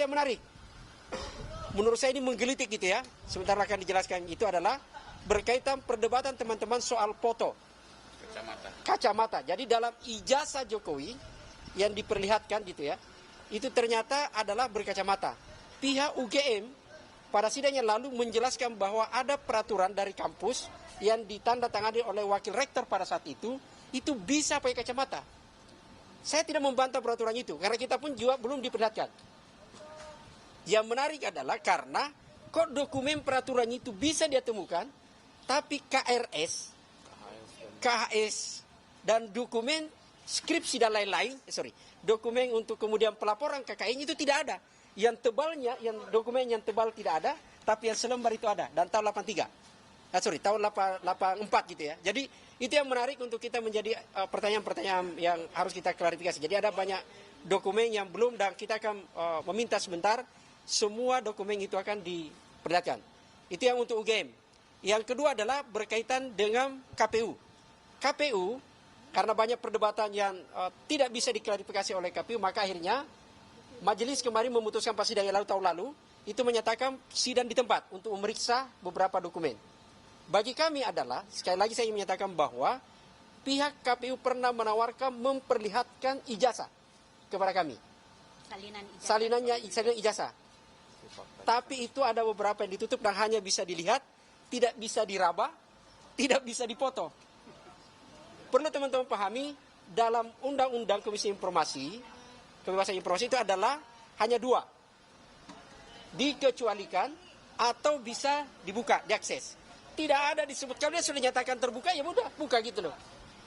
ada yang menarik. Menurut saya ini menggelitik gitu ya. Sebentar akan dijelaskan. Itu adalah berkaitan perdebatan teman-teman soal foto. Kacamata. Jadi dalam ijazah Jokowi yang diperlihatkan gitu ya, itu ternyata adalah berkacamata. Pihak UGM pada sidang yang lalu menjelaskan bahwa ada peraturan dari kampus yang ditandatangani oleh wakil rektor pada saat itu bisa pakai kacamata. Saya tidak membantah peraturan itu, karena kita pun juga belum diperlihatkan. Yang menarik adalah karena kok dokumen peraturan itu bisa dia temukan, tapi KHS, dan dokumen skripsi dan lain-lain, dokumen untuk kemudian pelaporan KKN itu tidak ada. Yang tebalnya, dokumen yang tebal tidak ada, tapi yang selembar itu ada, dan tahun 83. Tahun 84 gitu ya. Jadi itu yang menarik untuk kita menjadi pertanyaan-pertanyaan yang harus kita klarifikasi. Jadi ada banyak dokumen yang belum, dan kita akan meminta sebentar semua dokumen itu akan diperlihatkan. Itu yang untuk UGM. Yang kedua adalah berkaitan dengan KPU. KPU, karena banyak perdebatan yang tidak bisa diklarifikasi oleh KPU, maka akhirnya majelis kemarin memutuskan pas sidang yang lalu tahun lalu, itu menyatakan sidang di tempat untuk memeriksa beberapa dokumen. Bagi kami adalah, sekali lagi saya ingin menyatakan bahwa pihak KPU pernah menawarkan memperlihatkan ijazah kepada kami. Salinan ijazah. Tapi itu ada beberapa yang ditutup dan hanya bisa dilihat, tidak bisa diraba, tidak bisa dipoto. Perlu teman-teman pahami, dalam Undang-Undang Komisi Informasi, kebebasan informasi itu adalah hanya dua. Dikecualikan atau bisa dibuka, diakses. Tidak ada disebut, kalau dia sudah nyatakan terbuka, ya udah, buka gitu loh.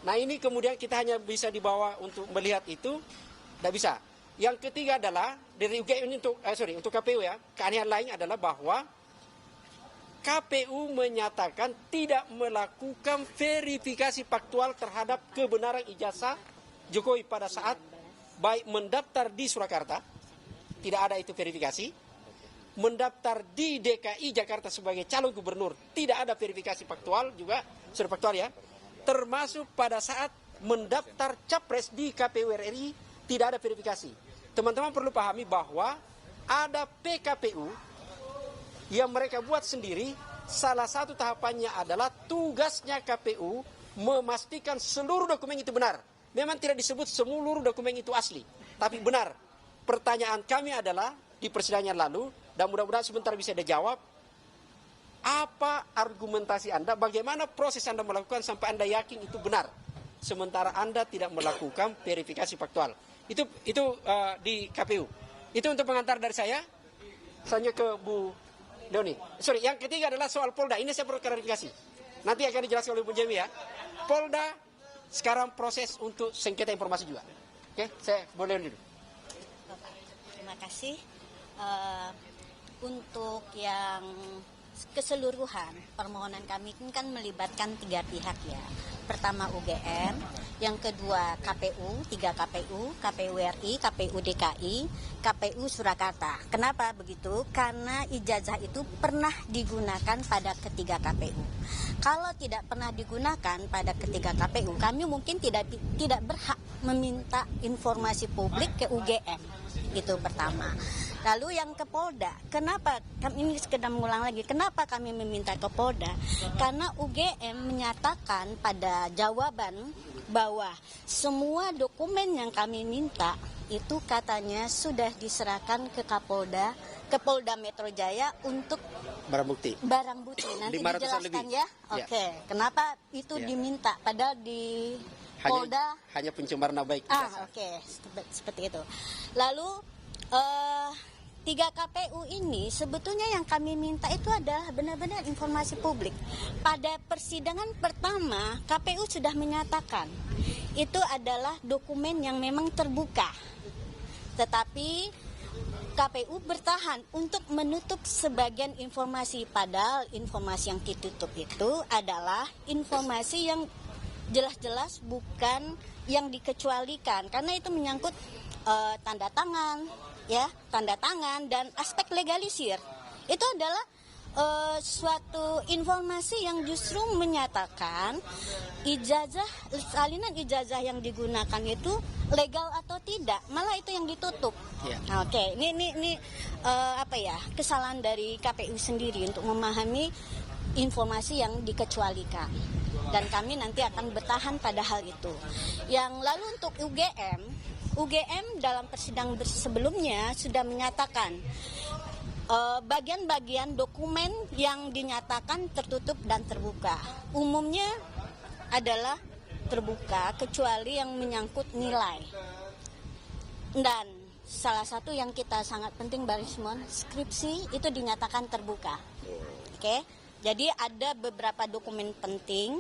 Nah ini kemudian kita hanya bisa dibawa untuk melihat itu, tidak bisa. Yang ketiga adalah dari UGM ini untuk KPU ya, keanehan lain adalah bahwa KPU menyatakan tidak melakukan verifikasi faktual terhadap kebenaran ijazah Jokowi pada saat baik mendaftar di Surakarta, tidak ada itu verifikasi, mendaftar di DKI Jakarta sebagai calon gubernur, tidak ada verifikasi faktual juga, sudah faktual ya, termasuk pada saat mendaftar capres di KPU RI, tidak ada verifikasi. Teman-teman perlu pahami bahwa ada PKPU yang mereka buat sendiri. Salah satu tahapannya adalah tugasnya KPU memastikan seluruh dokumen itu benar. Memang tidak disebut seluruh dokumen itu asli, tapi benar. Pertanyaan kami adalah di persidangan lalu, dan mudah-mudahan sebentar bisa dijawab, apa argumentasi Anda, bagaimana proses Anda melakukan sampai Anda yakin itu benar, sementara Anda tidak melakukan verifikasi faktual. Itu di KPU. Itu untuk pengantar dari saya. Selanjutnya ke Bu Leoni. Yang ketiga adalah soal Polda. Ini saya perlu klarifikasi. Nanti akan dijelaskan oleh Bu Jemi ya. Polda sekarang proses untuk sengketa informasi juga. Oke, saya Bu Leoni dulu. Bapak, terima kasih. Untuk yang keseluruhan permohonan kami kan melibatkan 3 pihak ya. Pertama UGM, yang kedua KPU, 3 KPU, KPU RI, KPU DKI, KPU Surakarta. Kenapa begitu? Karena ijazah itu pernah digunakan pada ketiga KPU. Kalau tidak pernah digunakan pada ketiga KPU, kami mungkin tidak berhak meminta informasi publik ke UGM. Itu pertama. Lalu yang ke Polda, kenapa kami ini sekedar mengulang lagi, kenapa kami meminta ke Polda? Karena UGM menyatakan pada jawaban bahwa semua dokumen yang kami minta itu katanya sudah diserahkan ke Kapolda, ke Polda Metro Jaya untuk barang bukti. Nanti dijelaskan ya. Oke. Kenapa itu diminta padahal di Polda hanya pencemaran nama baik. Oke. Seperti itu. Lalu 3 KPU ini sebetulnya yang kami minta itu adalah benar-benar informasi publik. Pada persidangan pertama, KPU sudah menyatakan itu adalah dokumen yang memang terbuka. Tetapi KPU bertahan untuk menutup sebagian informasi, padahal informasi yang ditutup itu adalah informasi yang jelas-jelas bukan yang dikecualikan, karena itu menyangkut tanda tangan dan aspek legalisir. Itu adalah suatu informasi yang justru menyatakan salinan ijazah yang digunakan itu legal atau tidak, malah itu yang ditutup. Oke, ini kesalahan dari KPU sendiri untuk memahami informasi yang dikecualikan. Dan kami nanti akan bertahan pada hal itu. Yang lalu untuk UGM dalam persidangan sebelumnya sudah menyatakan bagian-bagian dokumen yang dinyatakan tertutup dan terbuka. Umumnya adalah terbuka kecuali yang menyangkut nilai. Dan salah satu yang kita sangat penting Barismon, skripsi itu dinyatakan terbuka. Oke. Jadi ada beberapa dokumen penting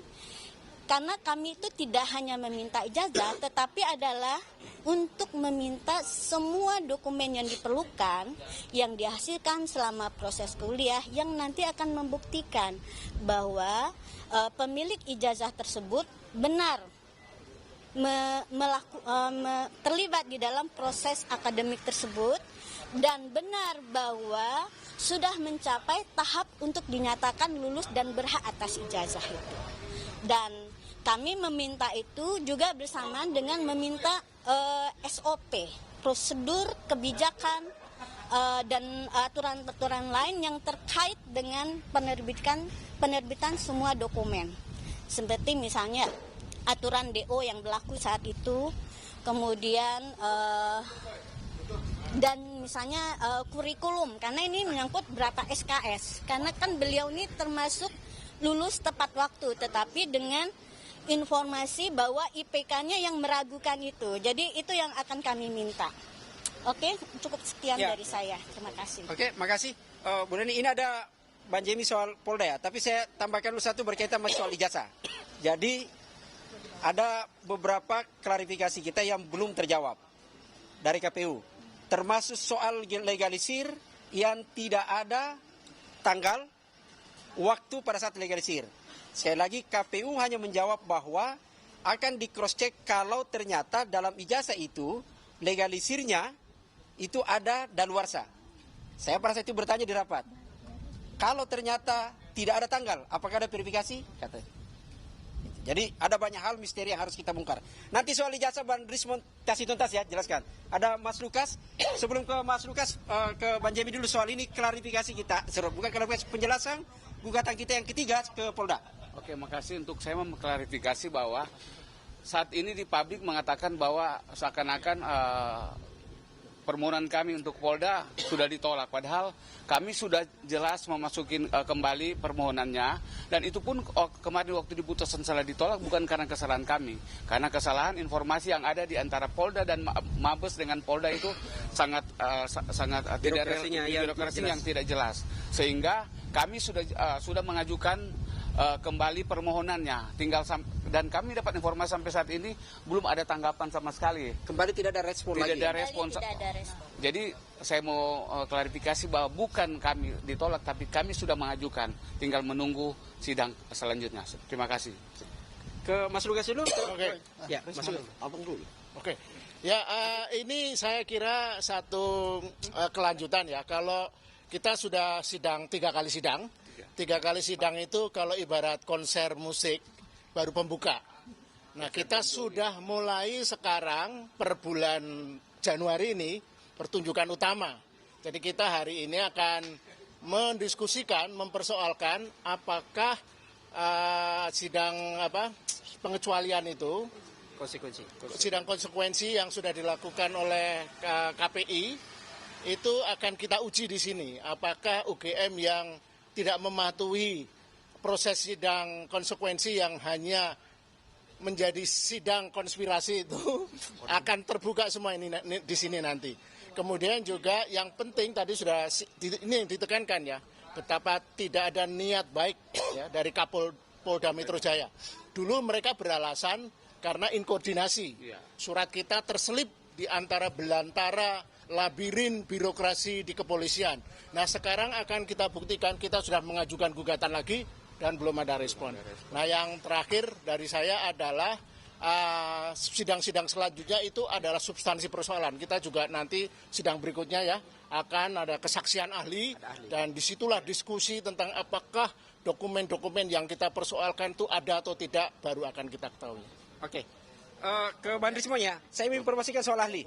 karena kami itu tidak hanya meminta ijazah tetapi adalah untuk meminta semua dokumen yang diperlukan yang dihasilkan selama proses kuliah yang nanti akan membuktikan bahwa pemilik ijazah tersebut benar terlibat di dalam proses akademik tersebut dan benar bahwa sudah mencapai tahap untuk dinyatakan lulus dan berhak atas ijazah itu. Dan kami meminta itu juga bersamaan dengan meminta SOP, prosedur kebijakan dan aturan-aturan lain yang terkait dengan penerbitan semua dokumen. Seperti misalnya aturan DO yang berlaku saat itu, kemudian dan misalnya kurikulum, karena ini menyangkut berapa SKS, karena kan beliau ini termasuk lulus tepat waktu, tetapi dengan informasi bahwa IPK-nya yang meragukan itu. Jadi itu yang akan kami minta. Oke, cukup sekian dari saya. Terima kasih. Oke, makasih. Bu Neni, ini ada Bang Jemi soal Polda ya, tapi saya tambahkan dulu satu berkaitan sama soal ijazah. Jadi ada beberapa klarifikasi kita yang belum terjawab dari KPU. Termasuk soal legalisir yang tidak ada tanggal waktu pada saat legalisir. Sekali lagi KPU hanya menjawab bahwa akan di cross check kalau ternyata dalam ijazah itu legalisirnya itu ada daluarsa. Saya pada saat itu bertanya di rapat, kalau ternyata tidak ada tanggal, apakah ada verifikasi? Kata. Jadi ada banyak hal misteri yang harus kita bongkar. Nanti soal ijazah Bang Rismon kasih tuntas ya, jelaskan. Ada Mas Lukas, sebelum ke Mas Lukas, ke Bang Jemi dulu soal ini klarifikasi kita. Bukan klarifikasi, penjelasan gugatan kita yang ketiga ke Polda. Oke, makasih untuk saya mengklarifikasi bahwa saat ini di publik mengatakan bahwa seakan-akan permohonan kami untuk Polda sudah ditolak. Padahal kami sudah jelas memasukin kembali permohonannya. Dan itu pun kemarin waktu diputuskan salah ditolak bukan karena kesalahan kami. Karena kesalahan informasi yang ada di antara Polda dan Mabes dengan Polda itu sangat birokrasinya yang tidak jelas. Sehingga kami sudah mengajukan kembali permohonannya, dan kami dapat informasi sampai saat ini belum ada tanggapan sama sekali. Kembali tidak ada respon lagi. Tidak ada respon. Jadi saya mau klarifikasi bahwa bukan kami ditolak, tapi kami sudah mengajukan, tinggal menunggu sidang selanjutnya. Terima kasih. Ke Mas Lukas dulu. Oke. Ya, Mas Lukas. Oke. Ya, ini saya kira satu kelanjutan ya. Kalau kita sudah sidang 3 kali sidang. 3 kali sidang itu kalau ibarat konser musik baru pembuka. Nah, kita sudah mulai sekarang per bulan Januari ini pertunjukan utama. Jadi kita hari ini akan mendiskusikan, mempersoalkan apakah sidang pengecualian itu, sidang konsekuensi yang sudah dilakukan oleh KPI itu akan kita uji di sini. Apakah UGM yang tidak mematuhi proses sidang konsekuensi yang hanya menjadi sidang konspirasi itu akan terbuka semua ini di sini nanti. Kemudian juga yang penting tadi sudah ini yang ditekankan ya, betapa tidak ada niat baik ya dari Kapolda Metro Jaya. Dulu mereka beralasan karena inkoordinasi. Surat kita terselip di antara belantara labirin birokrasi di kepolisian. Nah, sekarang akan kita buktikan, kita sudah mengajukan gugatan lagi dan belum ada respon. Nah, yang terakhir dari saya adalah sidang-sidang selanjutnya itu adalah substansi persoalan. Kita juga nanti sidang berikutnya ya akan ada kesaksian ahli dan disitulah diskusi tentang apakah dokumen-dokumen yang kita persoalkan itu ada atau tidak baru akan kita ketahui. Oke. Ke Bang Rismon ya, saya ingin informasikan soal ahli.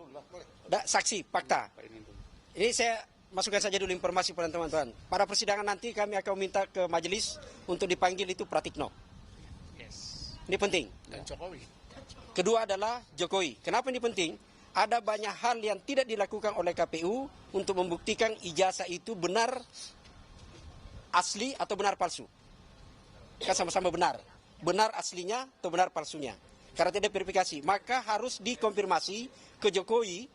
Saksi, fakta. Ini saya masukkan saja dulu informasi pada teman-teman. Pada persidangan nanti kami akan minta ke majelis untuk dipanggil itu Pratikno. Ini penting. Dan Jokowi. Kedua adalah Jokowi. Kenapa ini penting? Ada banyak hal yang tidak dilakukan oleh KPU untuk membuktikan ijazah itu benar asli atau benar palsu. Kan sama-sama benar. Benar aslinya atau benar palsunya. Karena tidak verifikasi, maka harus dikonfirmasi ke Jokowi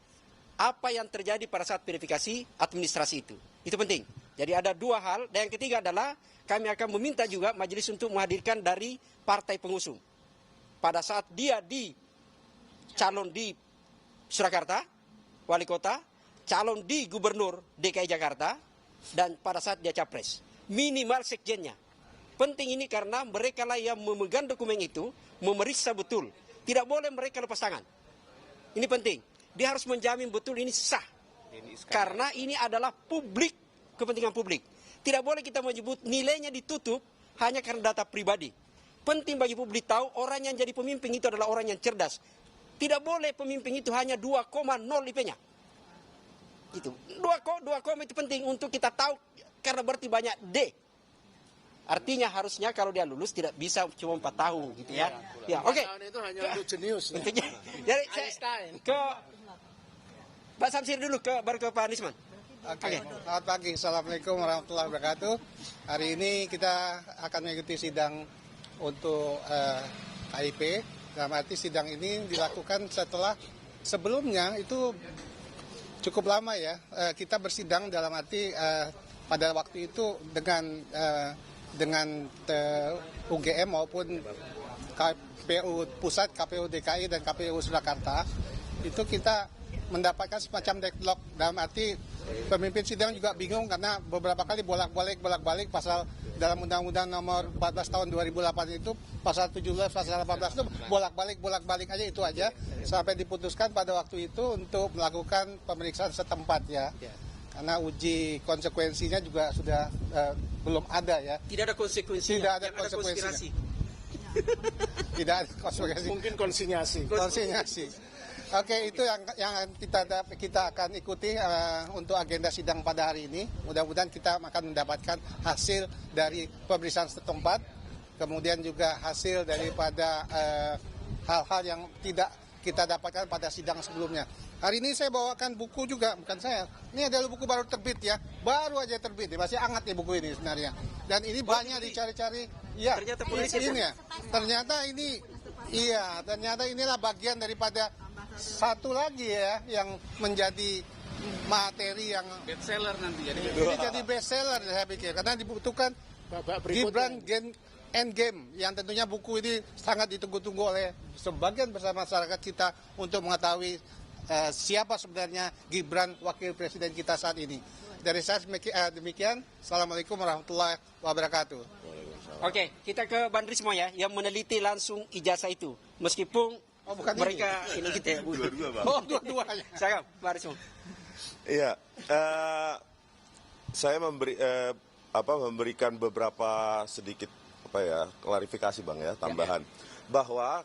apa yang terjadi pada saat verifikasi administrasi itu. Itu penting. Jadi ada dua hal. Dan yang ketiga adalah kami akan meminta juga majelis untuk menghadirkan dari partai pengusung. Pada saat dia calon di Surakarta, wali kota, calon di gubernur DKI Jakarta, dan pada saat dia capres. Minimal sekjennya. Penting ini karena mereka lah yang memegang dokumen itu, memeriksa betul. Tidak boleh mereka lepas tangan. Ini penting. Dia harus menjamin betul ini sah. Karena ini adalah publik, kepentingan publik. Tidak boleh kita menyebut nilainya ditutup hanya karena data pribadi. Penting bagi publik tahu orang yang jadi pemimpin itu adalah orang yang cerdas. Tidak boleh pemimpin itu hanya 2,0 IP-nya. Itu 2, itu penting untuk kita tahu karena berarti banyak D. Artinya harusnya kalau dia lulus tidak bisa cuma 4 tahun gitu ya. Ya, oke. Tahun itu hanya untuk jenius. Intinya, jadi saya ke Pak Samsir dulu, baru ke Pak Anisman. Oke. Selamat pagi, Assalamualaikum warahmatullahi wabarakatuh. Hari ini kita akan mengikuti sidang untuk KIP. Dalam arti sidang ini dilakukan setelah sebelumnya itu cukup lama ya. Kita bersidang dalam arti pada waktu itu dengan UGM maupun KPU Pusat, KPU DKI dan KPU Surakarta. Itu kita mendapatkan semacam deadlock, dalam arti pemimpin sidang juga bingung karena beberapa kali bolak-balik pasal dalam Undang-Undang nomor 14 tahun 2008 itu pasal 17, pasal 18 itu bolak-balik aja itu aja sampai diputuskan pada waktu itu untuk melakukan pemeriksaan setempat ya. Karena uji konsekuensinya juga sudah belum ada ya. Tidak ada konsekuensinya. Tidak ada konsekuensinya. Tidak ada konsekuensi. Mungkin konsinyasi. Oke, itu yang kita akan ikuti untuk agenda sidang pada hari ini. Mudah-mudahan kita akan mendapatkan hasil dari pemeriksaan setempat, kemudian juga hasil daripada hal-hal yang tidak kita dapatkan pada sidang sebelumnya. Hari ini saya bawakan buku juga, bukan saya. Ini adalah buku baru terbit ya, baru aja terbit, masih hangat ya buku ini sebenarnya. Dan ini banyak dicari-cari. Ya, ternyata inilah bagian daripada satu lagi ya yang menjadi materi yang bestseller nanti jadi bestseller saya pikir karena dibutuhkan Gibran Endgame yang tentunya buku ini sangat ditunggu-tunggu oleh sebagian besar masyarakat kita untuk mengetahui siapa sebenarnya Gibran wakil presiden kita saat ini. Dari saya demikian. Assalamualaikum warahmatullahi wabarakatuh. Oke, kita ke Bang Rismo ya yang meneliti langsung ijazah itu meskipun bukan mereka ini kita ya. Dua-dua, Bang. Dua-duanya. Saya Bang Rismo. Iya, saya memberikan beberapa sedikit klarifikasi Bang ya, tambahan bahwa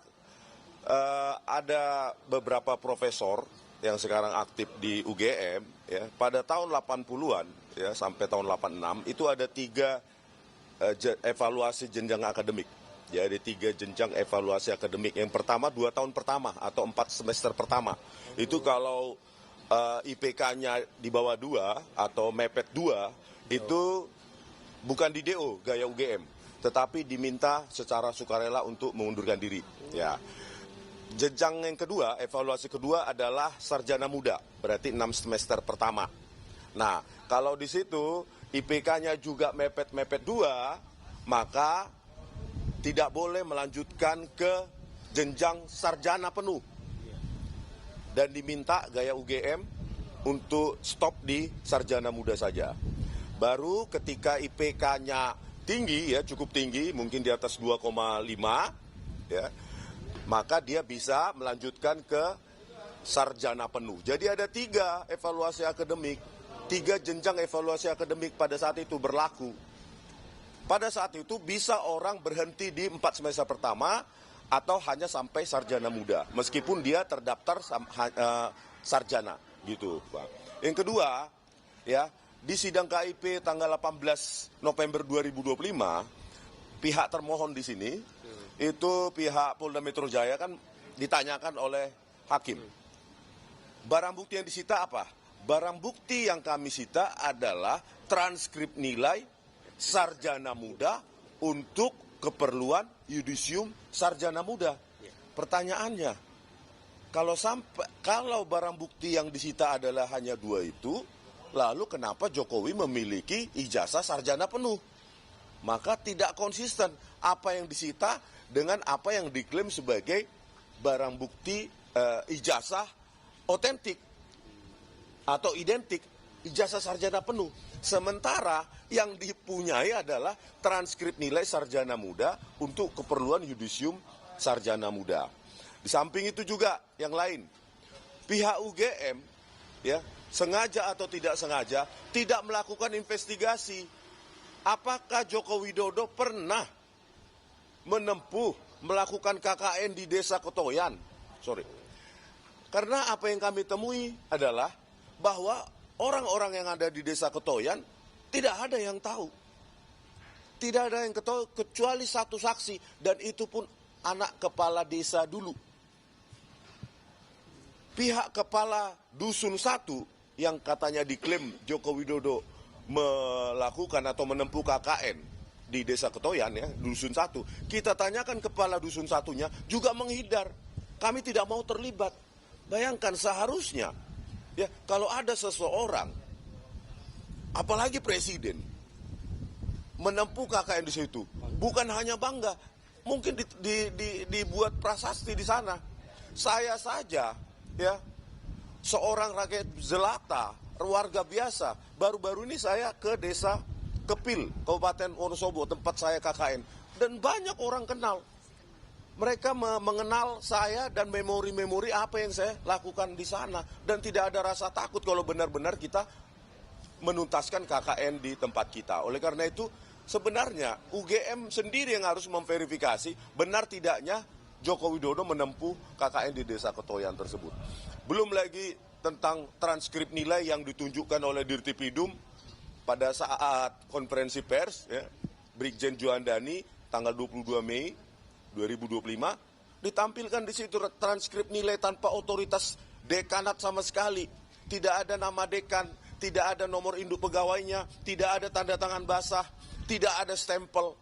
ada beberapa profesor yang sekarang aktif di UGM ya, pada tahun 80-an ya sampai tahun 86 itu ada 3 evaluasi jenjang akademik. Ya, ada 3 jenjang evaluasi akademik. Yang pertama 2 tahun pertama atau 4 semester pertama. Itu kalau IPK-nya di bawah 2 atau mepet 2 itu bukan di DO gaya UGM, tetapi diminta secara sukarela untuk mengundurkan diri. Ya. Jenjang yang kedua, evaluasi kedua adalah sarjana muda, berarti 6 semester pertama. Nah, kalau di situ IPK-nya juga mepet-mepet 2, maka tidak boleh melanjutkan ke jenjang sarjana penuh. Dan diminta gaya UGM untuk stop di sarjana muda saja. Baru ketika IPK-nya tinggi, ya cukup tinggi, mungkin di atas 2,5, ya, maka dia bisa melanjutkan ke sarjana penuh. Jadi ada 3 evaluasi akademik, 3 jenjang evaluasi akademik pada saat itu berlaku. Pada saat itu bisa orang berhenti di 4 semester pertama atau hanya sampai sarjana muda, meskipun dia terdaftar sarjana, gitu, Pak. Yang kedua, ya, di sidang KIP tanggal 18 November 2025, pihak termohon di sini, itu pihak Polda Metro Jaya kan ditanyakan oleh hakim. Barang bukti yang disita apa? Barang bukti yang kami sita adalah transkrip nilai sarjana muda untuk keperluan yudisium sarjana muda. Pertanyaannya, kalau barang bukti yang disita adalah hanya 2 itu, lalu kenapa Jokowi memiliki ijazah sarjana penuh? Maka tidak konsisten apa yang disita dengan apa yang diklaim sebagai barang bukti ijazah otentik atau identik ijazah sarjana penuh. Sementara yang dipunyai adalah transkrip nilai sarjana muda untuk keperluan yudisium sarjana muda. Di samping itu juga yang lain, pihak UGM ya sengaja atau tidak sengaja tidak melakukan investigasi. Apakah Joko Widodo pernah melakukan KKN di Desa Ketoyan? Karena apa yang kami temui adalah bahwa orang-orang yang ada di Desa Ketoyan tidak ada yang tahu. Tidak ada yang tahu kecuali satu saksi, dan itu pun anak kepala desa dulu. Pihak kepala dusun 1 yang katanya diklaim Joko Widodo melakukan atau menempuh KKN di Desa Ketoyan ya, dusun 1. Kita tanyakan kepala dusun 1-nya juga menghindar. Kami tidak mau terlibat. Bayangkan seharusnya ya kalau ada seseorang, apalagi presiden, menempuh KKN di situ, bukan hanya bangga, mungkin dibuat prasasti di sana. Saya saja ya, seorang rakyat jelata, warga biasa, baru-baru ini saya ke Desa Kepil, Kabupaten Wonosobo, tempat saya KKN, dan banyak orang kenal. Mereka mengenal saya dan memori-memori apa yang saya lakukan di sana. Dan tidak ada rasa takut kalau benar-benar kita menuntaskan KKN di tempat kita. Oleh karena itu, sebenarnya UGM sendiri yang harus memverifikasi benar tidaknya Joko Widodo menempuh KKN di Desa Ketoyan tersebut. Belum lagi tentang transkrip nilai yang ditunjukkan oleh Dirtipidum pada saat konferensi pers, ya, Brigjen Juandani tanggal 22 Mei 2025, ditampilkan di situ transkrip nilai tanpa otoritas dekanat sama sekali. Tidak ada nama dekan, tidak ada nomor induk pegawainya, tidak ada tanda tangan basah, tidak ada stempel.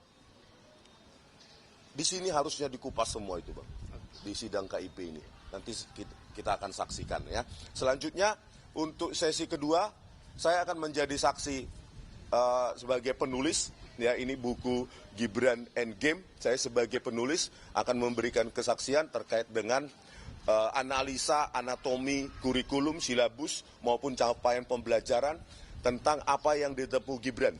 Di sini harusnya dikupas semua itu, Bang, di sidang KIP ini. Nanti kita akan saksikan ya. Selanjutnya untuk sesi kedua, saya akan menjadi saksi sebagai penulis. Ya, ini buku Gibran Endgame. Saya sebagai penulis akan memberikan kesaksian terkait dengan analisa anatomi kurikulum, silabus maupun capaian pembelajaran tentang apa yang ditempuh Gibran.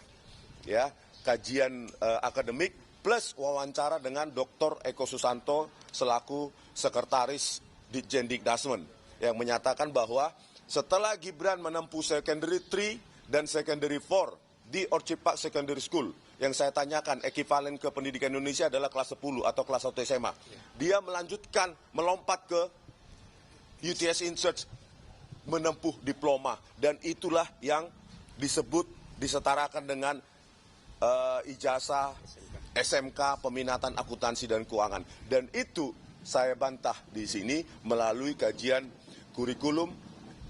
Ya, kajian akademik plus wawancara dengan Dr. Eko Susanto selaku sekretaris Ditjen Dikdasmen yang menyatakan bahwa setelah Gibran menempuh secondary 3 dan secondary 4 di Orchid Park Secondary School, yang saya tanyakan ekivalen ke pendidikan Indonesia adalah kelas 10 atau kelas 1 SMA. Dia melanjutkan, melompat ke UTS Insearch, menempuh diploma. Dan itulah yang disetarakan dengan ijazah SMK Peminatan Akuntansi dan Keuangan. Dan itu saya bantah di sini melalui kajian kurikulum,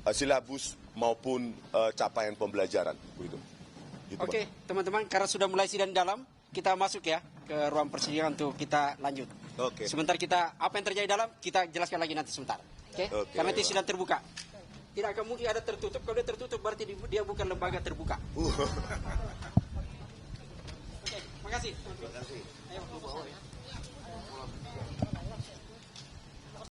silabus maupun capaian pembelajaran. Begitu. Gitu, Oke, teman-teman, karena sudah mulai sidang dalam, kita masuk ya ke ruang persidangan untuk kita lanjut. Oke. Sebentar apa yang terjadi dalam, kita jelaskan lagi nanti sebentar. Oke? Karena nanti sidang terbuka. Tidak akan mungkin ada tertutup. Kalau dia tertutup berarti dia bukan lembaga terbuka. Oke, makasih. Terima kasih. Ayo,